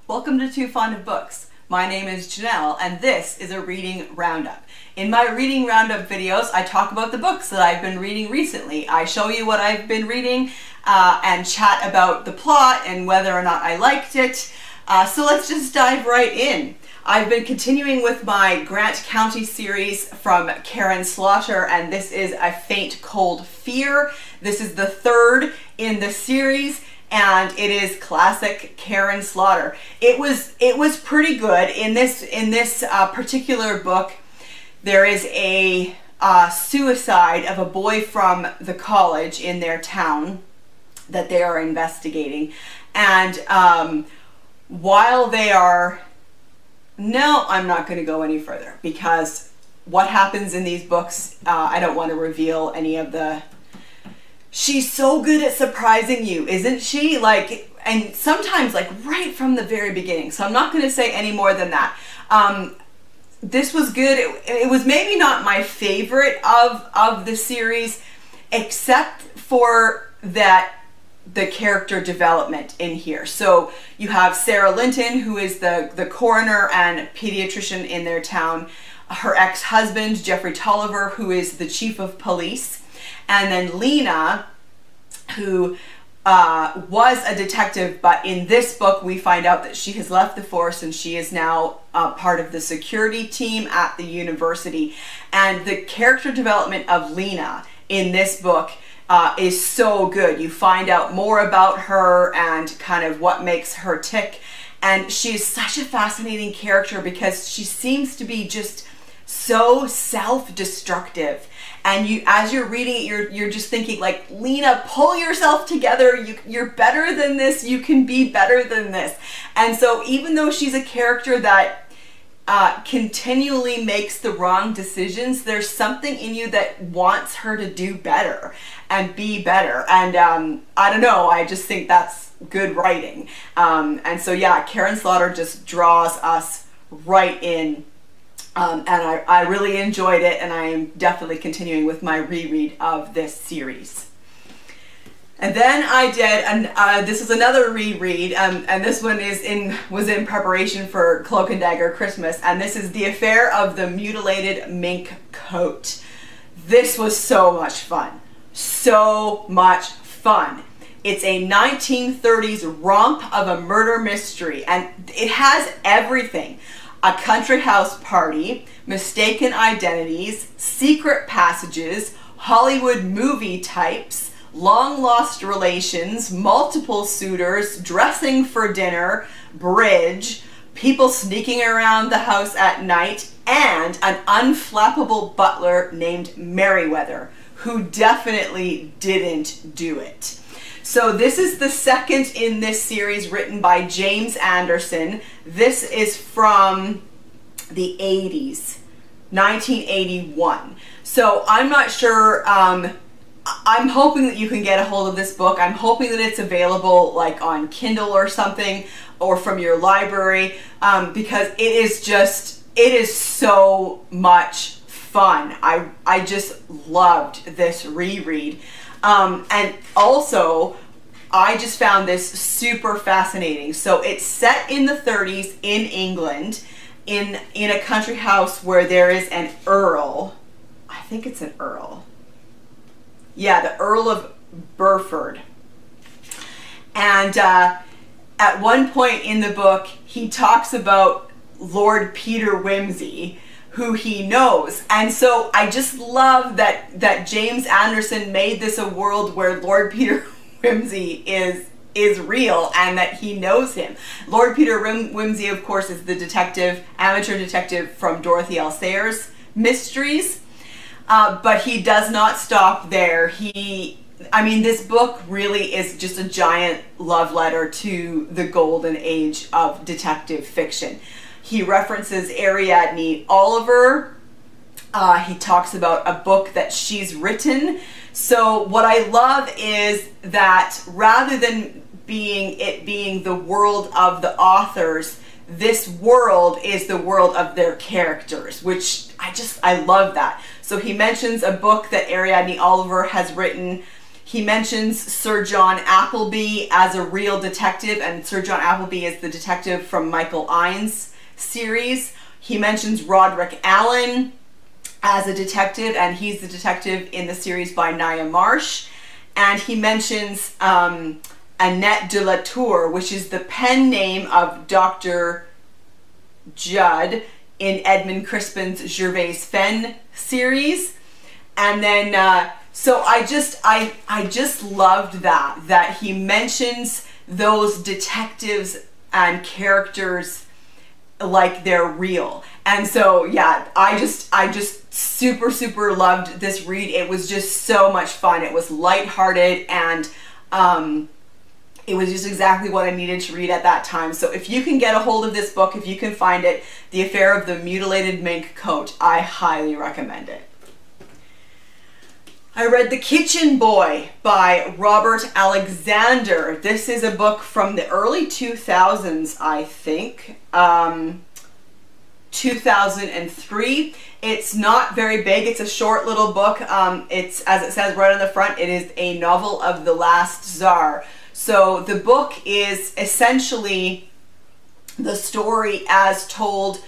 Welcome to Too Fond of Books. My name is Janelle and this is a reading roundup. In my reading roundup videos, I talk about the books that I've been reading recently. I show you what I've been reading and chat about the plot and whether or not I liked it. So let's just dive right in. I've been continuing with my Grant County series from Karin and this is A Faint Cold Fear. This is the third in the series. And it is classic Karin Slaughter. It was pretty good. In this particular book, there is a suicide of a boy from the college in their town that they are investigating. And while they are... No, I'm not going to go any further because what happens in these books, I don't want to reveal any of the... She's so good at surprising you, isn't she? Like, and sometimes like right from the very beginning. So I'm not going to say any more than that. This was good. It was maybe not my favorite of the series, except for the character development in here. So you have Sarah Linton, who is the coroner and pediatrician in their town. Her ex-husband, Jeffrey Tolliver, who is the chief of police. And then Lena, who was a detective, but in this book we find out that she has left the force and she is now part of the security team at the university. And the character development of Lena in this book is so good. You find out more about her and kind of what makes her tick. And she's such a fascinating character because she seems to be just so self-destructive. And as you're reading it, you're just thinking like, Lena, pull yourself together. You're better than this. You can be better than this. And so even though she's a character that continually makes the wrong decisions, there's something in you that wants her to do better and be better. And I don't know, I just think that's good writing. And so yeah, Karin Slaughter just draws us right in. And I really enjoyed it, and I am definitely continuing with my reread of this series. And then I did, and this is another reread, and this one was in preparation for Cloak and Dagger Christmas, and this is The Affair of the Mutilated Mink Coat. This was so much fun. So much fun. It's a 1930s romp of a murder mystery, and it has everything. A country house party, mistaken identities, secret passages, Hollywood movie types, long-lost relations, multiple suitors, dressing for dinner, bridge, people sneaking around the house at night, and an unflappable butler named Merriweather, who definitely didn't do it. So this is the second in this series, written by James Anderson. This is from the 80s, 1981. So I'm not sure, I'm hoping that you can get a hold of this book. I'm hoping that it's available like on Kindle or something, or from your library, because it is so much fun. I just loved this reread. And also, I just found this super fascinating. So it's set in the 30s in England, in a country house where there is an earl. I think it's an earl. Yeah, the Earl of Burford. And at one point in the book, he talks about Lord Peter Wimsey, who he knows. And so I just love that James Anderson made this a world where Lord Peter Wimsey is real and that he knows him. Lord Peter Wimsey, of course, is the detective, amateur detective from Dorothy L. Sayers mysteries. But he does not stop there. I mean, this book really is just a giant love letter to the golden age of detective fiction. He references Ariadne Oliver. He talks about a book that she's written. So what I love is that rather than it being the world of the authors, this world is the world of their characters, which I love that. So he mentions a book that Ariadne Oliver has written. He mentions Sir John Appleby as a real detective, and Sir John Appleby is the detective from Michael Innes series. He mentions Roderick Allen as a detective, and he's the detective in the series by Nia Marsh. And he mentions Annette de la Tour, which is the pen name of Dr. Judd in Edmund Crispin's Gervais Fenn series. And then so I just loved that he mentions those detectives and characters like they're real. And so yeah, I just super loved this read. It was just so much fun. It was lighthearted, and it was just exactly what I needed to read at that time. So if you can get a hold of this book, if you can find it, The Affair of the Mutilated Mink Coat, I highly recommend it. I read The Kitchen Boy by Robert Alexander. This is a book from the early 2000s, I think. 2003. It's not very big. It's a short little book. It's, as it says right on the front, it is a novel of the last Tsar. So the book is essentially the story as told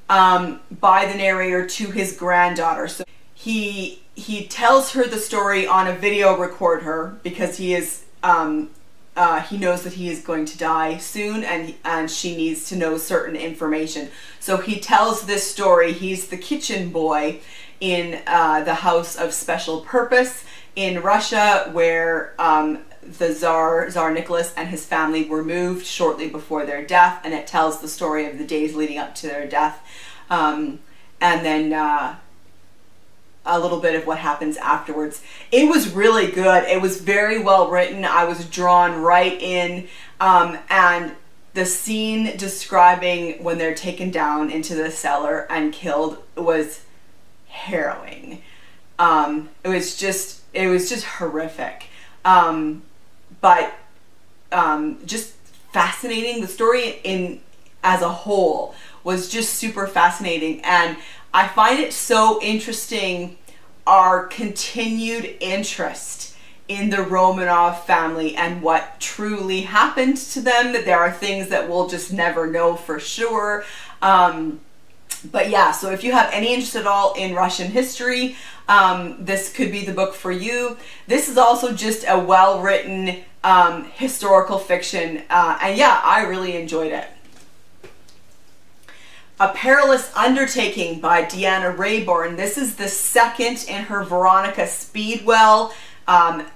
by the narrator to his granddaughter. So he tells her the story on a video recorder because he is he knows that he is going to die soon, and she needs to know certain information. So he tells this story. He's the kitchen boy in the House of Special Purpose in Russia, where the Tsar Nicholas and his family were moved shortly before their death, and it tells the story of the days leading up to their death, and then a little bit of what happens afterwards. It was really good. It was very well written. I was drawn right in, and the scene describing when they're taken down into the cellar and killed was harrowing. It was just horrific. But just fascinating. The story as a whole was just super fascinating, and I find it so interesting, our continued interest in the Romanov family and what truly happened to them. That there are things that we'll just never know for sure. But yeah, so if you have any interest at all in Russian history, this could be the book for you. This is also just a well-written historical fiction, and yeah, I really enjoyed it. A Perilous Undertaking by Deanna Raybourn. This is the second in her Veronica Speedwell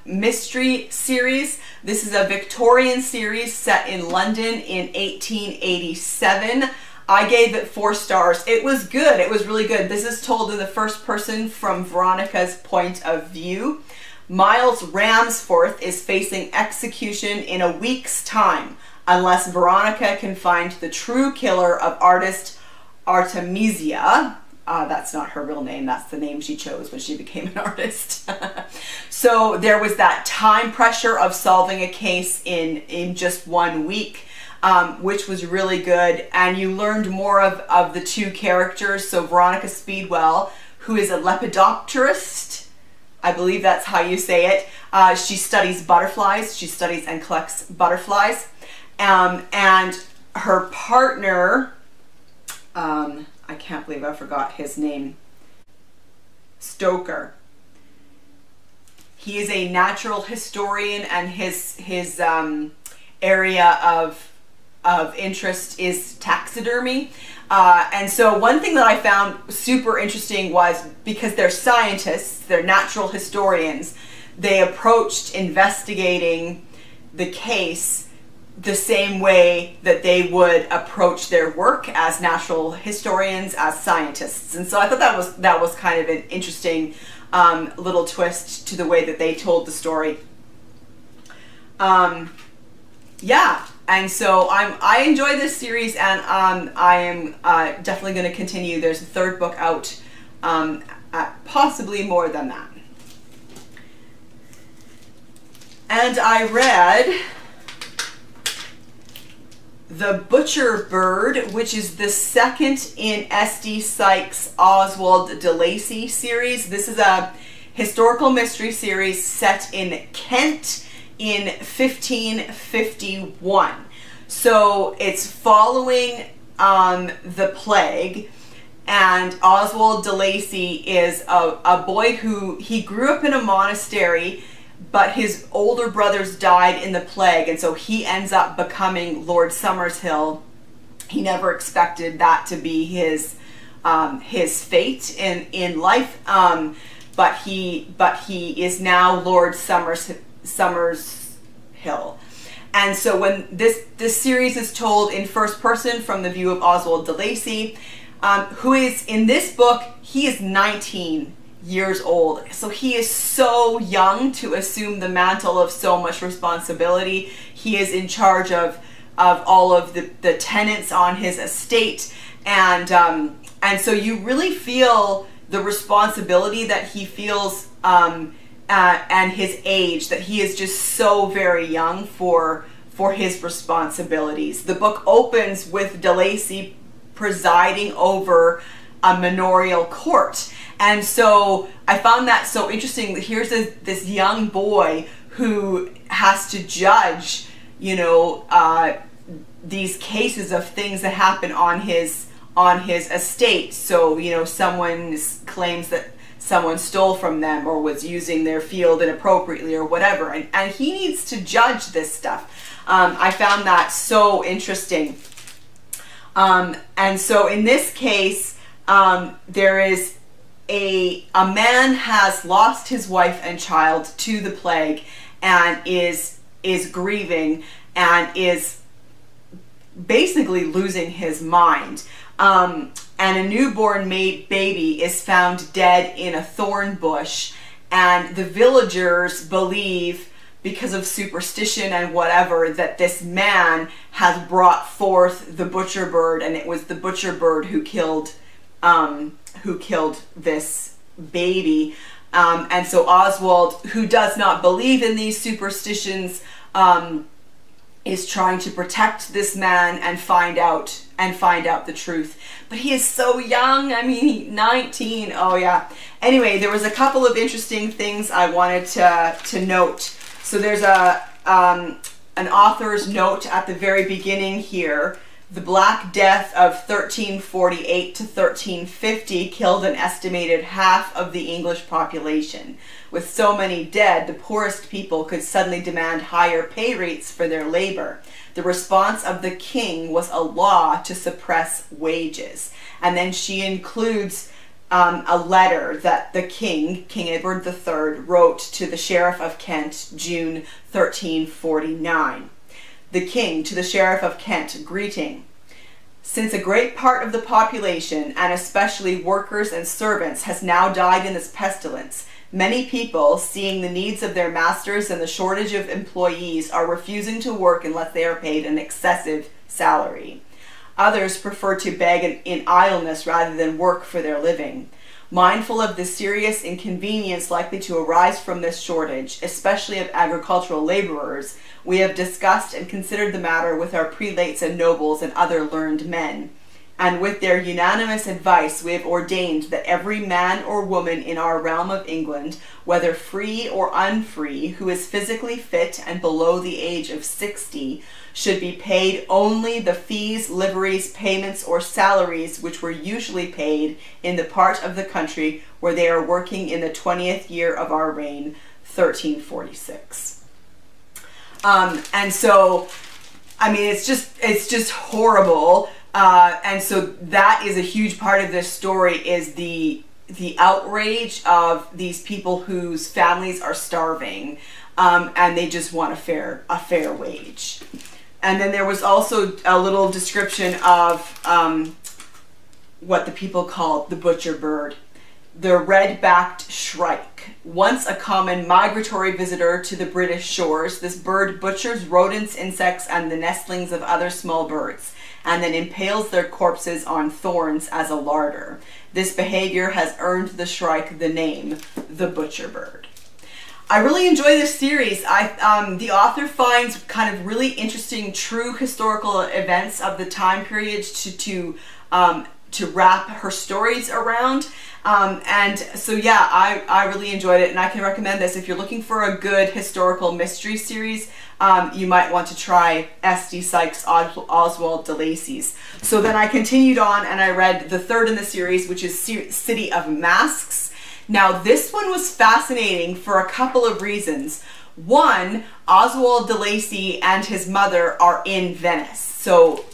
mystery series. This is a Victorian series set in London in 1887. I gave it 4 stars. It was good. It was really good. This is told in the first person from Veronica's point of view. Miles Ramsforth is facing execution in a week's time unless Veronica can find the true killer of artist Artemisia. That's not her real name. That's the name she chose when she became an artist. So there was that time pressure of solving a case in just 1 week. Which was really good, and you learned more of the 2 characters. So Veronica Speedwell, who is a lepidopterist, I believe that's how you say it. She studies butterflies. She studies and collects butterflies, and her partner, I can't believe I forgot his name, Stoker. He is a natural historian, and his area of interest is taxidermy. And so one thing that I found super interesting was, because they're scientists, they're natural historians, they approached investigating the case the same way that they would approach their work as natural historians, as scientists. And so I thought that was kind of an interesting little twist to the way that they told the story. Yeah. And so I enjoy this series, and I am definitely going to continue. There's a 3rd book out, possibly more than that. And I read The Butcher Bird, which is the 2nd in S.D. Sykes' Oswald de Lacy series. This is a historical mystery series set in Kent in 1551. So it's following the plague, and Oswald de Lacy is a boy who, he grew up in a monastery, but his older brothers died in the plague, and so he ends up becoming Lord Summershill. He never expected that to be his fate in life, but he is now Lord Summershill. And so when this series is told in first person from the view of Oswald de Lacy, who is, in this book, he is 19 years old. So he is so young to assume the mantle of so much responsibility. He is in charge of all of the tenants on his estate, and so you really feel the responsibility that he feels, and his age, that he is just so very young for his responsibilities. The book opens with de Lacy presiding over a manorial court, and so I found that so interesting that here's this young boy who has to judge, you know, these cases of things that happen on his estate. So, you know, someone claims that someone stole from them or was using their field inappropriately or whatever, and he needs to judge this stuff. I found that so interesting. And so in this case, there is a man has lost his wife and child to the plague, and is grieving and is basically losing his mind. And a newborn baby is found dead in a thorn bush, and the villagers believe, because of superstition and whatever, that this man has brought forth the butcher bird, and it was the butcher bird who killed this baby. And so Oswald, who does not believe in these superstitions, is trying to protect this man and find out the truth. But he is so young. I mean, 19. Oh yeah. Anyway, there was a couple of interesting things I wanted to note. So there's an author's note at the very beginning here. The Black Death of 1348 to 1350 killed an estimated half of the English population. With so many dead, the poorest people could suddenly demand higher pay rates for their labor. The response of the king was a law to suppress wages. And then she includes a letter that the king, King Edward III, wrote to the Sheriff of Kent, June 1349. The king to the Sheriff of Kent, greeting. Since a great part of the population, and especially workers and servants, has now died in this pestilence, many people, seeing the needs of their masters and the shortage of employees, are refusing to work unless they are paid an excessive salary. Others prefer to beg in idleness rather than work for their living. Mindful of the serious inconvenience likely to arise from this shortage, especially of agricultural laborers, we have discussed and considered the matter with our prelates and nobles and other learned men. And with their unanimous advice, we have ordained that every man or woman in our realm of England, whether free or unfree, who is physically fit and below the age of 60, should be paid only the fees, liveries, payments, or salaries which were usually paid in the part of the country where they are working in the 20th year of our reign, 1346. And so, I mean, it's just horrible. And so that is a huge part of this story, is the outrage of these people whose families are starving, and they just want a fair wage. And then there was also a little description of what the people called the butcher bird, the red-backed shrike. Once a common migratory visitor to the British shores, this bird butchers rodents, insects, and the nestlings of other small birds, and then impales their corpses on thorns as a larder. This behavior has earned the shrike the name, the butcher bird. I really enjoy this series. The author finds kind of really interesting, true historical events of the time period to wrap her stories around. And so yeah, I really enjoyed it, and I can recommend this if you're looking for a good historical mystery series. You might want to try S.D. Sykes' Oswald de Lacy's. So then I continued on and I read the third in the series, which is City of Masks. Now this one was fascinating for a couple of reasons. One, Oswald de Lacy and his mother are in Venice. So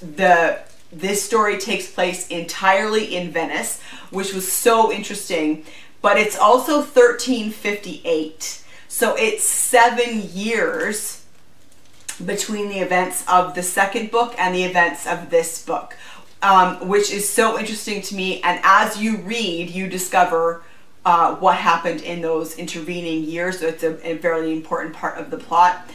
this story takes place entirely in Venice, which was so interesting, but it's also 1358. So it's 7 years between the events of the second book and the events of this book, which is so interesting to me. And as you read, you discover what happened in those intervening years. So it's a very important part of the plot.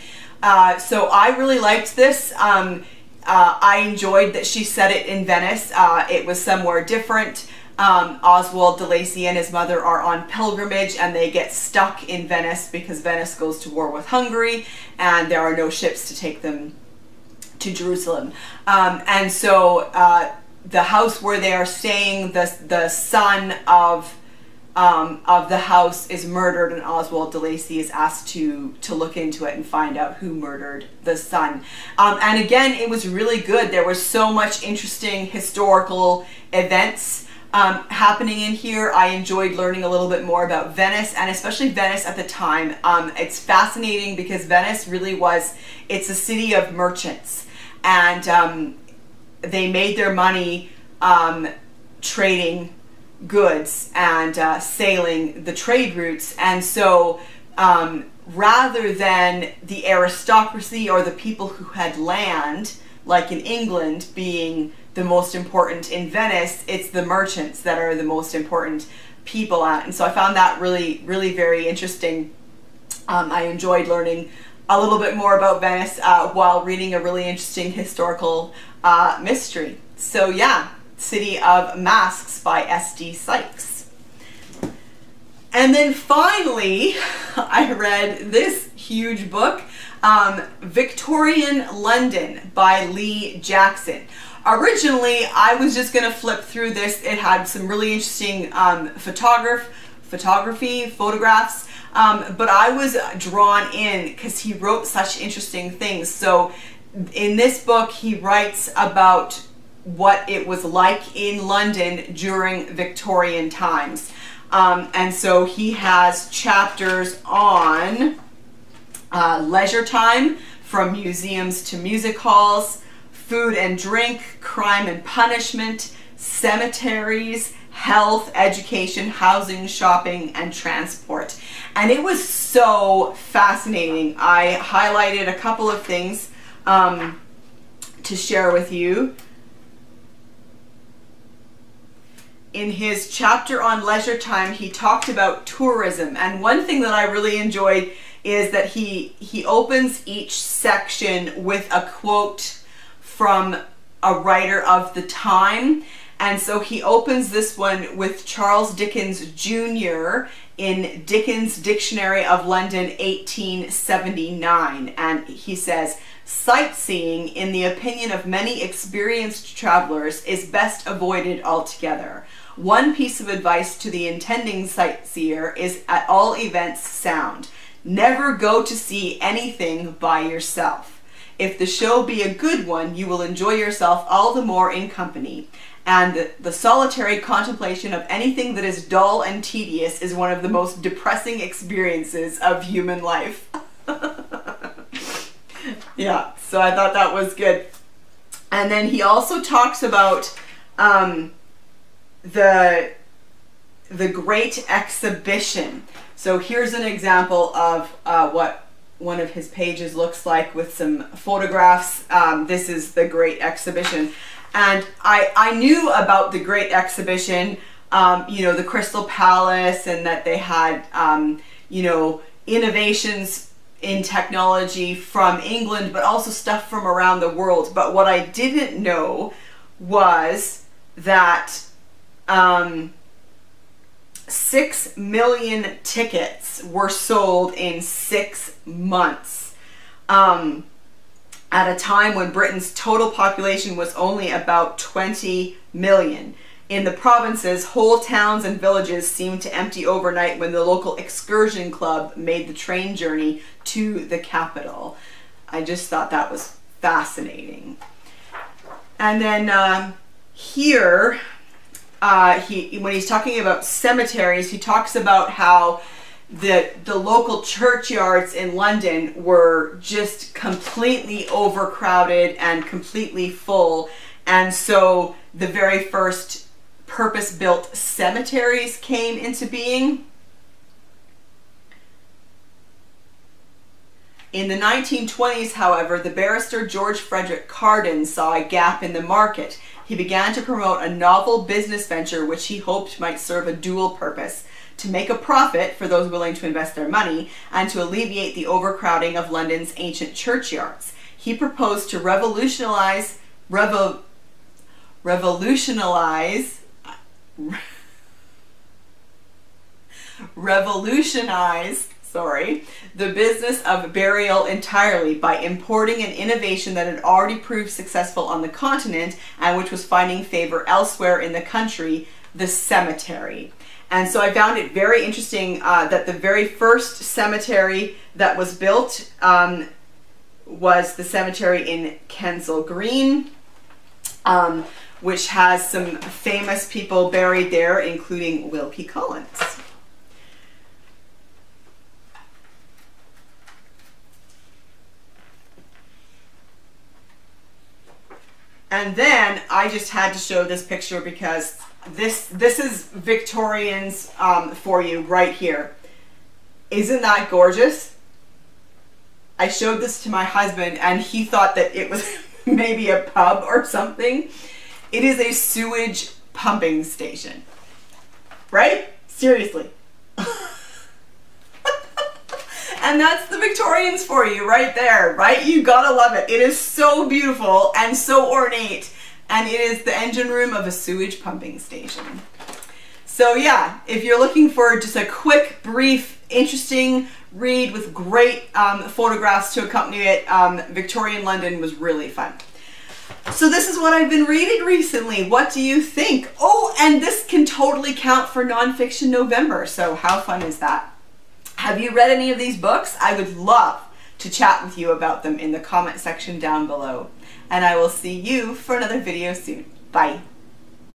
So I really liked this. I enjoyed that she set it in Venice. It was somewhere different. Oswald de Lacy and his mother are on pilgrimage and they get stuck in Venice because Venice goes to war with Hungary and there are no ships to take them to Jerusalem. And so the house where they are staying, the son of the house is murdered, and Oswald de Lacy is asked to look into it and find out who murdered the son. And again, it was really good. There was so much interesting historical events happening in here. I enjoyed learning a little bit more about Venice, and especially Venice at the time. It's fascinating because Venice really was, it's a city of merchants, and they made their money trading goods and sailing the trade routes. And so rather than the aristocracy or the people who had land, like in England, being the most important in Venice, it's the merchants that are the most important people at. And so I found that really, really very interesting. I enjoyed learning a little bit more about Venice while reading a really interesting historical mystery. So yeah, City of Masks by S.D. Sykes. And then finally, I read this huge book, Victorian London by Lee Jackson. Originally, I was just going to flip through this. It had some really interesting photographs, but I was drawn in because he wrote such interesting things. So in this book, he writes about what it was like in London during Victorian times. And so he has chapters on leisure time, from museums to music halls, food and drink, crime and punishment, cemeteries, health, education, housing, shopping, and transport. And it was so fascinating. I highlighted a couple of things to share with you. In his chapter on leisure time, he talked about tourism, and one thing that I really enjoyed is that he opens each section with a quote from a writer of the time. And so he opens this one with Charles Dickens Jr. in Dickens' Dictionary of London 1879, and he says, "Sightseeing, in the opinion of many experienced travelers, is best avoided altogether. One piece of advice to the intending sightseer is at all events sound. Never go to see anything by yourself. If the show be a good one, you will enjoy yourself all the more in company. And the solitary contemplation of anything that is dull and tedious is one of the most depressing experiences of human life." Yeah, so I thought that was good. And then he also talks about the Great Exhibition. So here's an example of what one of his pages looks like with some photographs. This is the Great Exhibition. And I knew about the Great Exhibition, you know, the Crystal Palace, and that they had, you know, innovations in technology from England, but also stuff from around the world. But what I didn't know was that 6 million tickets were sold in 6 months. At a time when Britain's total population was only about 20 million. In the provinces, whole towns and villages seemed to empty overnight when the local excursion club made the train journey to the capital. I just thought that was fascinating. And then here, when he's talking about cemeteries, he talks about how the local churchyards in London were just completely overcrowded and completely full. And so the very first purpose-built cemeteries came into being. In the 1920s, however, the barrister George Frederick Carden saw a gap in the market. He began to promote a novel business venture which he hoped might serve a dual purpose: to make a profit for those willing to invest their money, and to alleviate the overcrowding of London's ancient churchyards. He proposed to revolutionize the business of burial entirely by importing an innovation that had already proved successful on the continent and which was finding favor elsewhere in the country: the cemetery. And so I found it very interesting that the very first cemetery that was built was the cemetery in Kensal Green, which has some famous people buried there, including Wilkie Collins. And then I just had to show this picture because this is Victorians for you right here. Isn't that gorgeous? I showed this to my husband and he thought that it was maybe a pub or something. It is a sewage pumping station, right? Seriously. And that's the Victorians for you right there, right? You gotta love it. It is so beautiful and so ornate, and it is the engine room of a sewage pumping station. So yeah, if you're looking for just a quick, brief, interesting read with great photographs to accompany it, Victorian London was really fun. So this is what I've been reading recently. What do you think? Oh, and this can totally count for Nonfiction November, so how fun is that? Have you read any of these books? I would love to chat with you about them in the comment section down below. And I will see you for another video soon. Bye.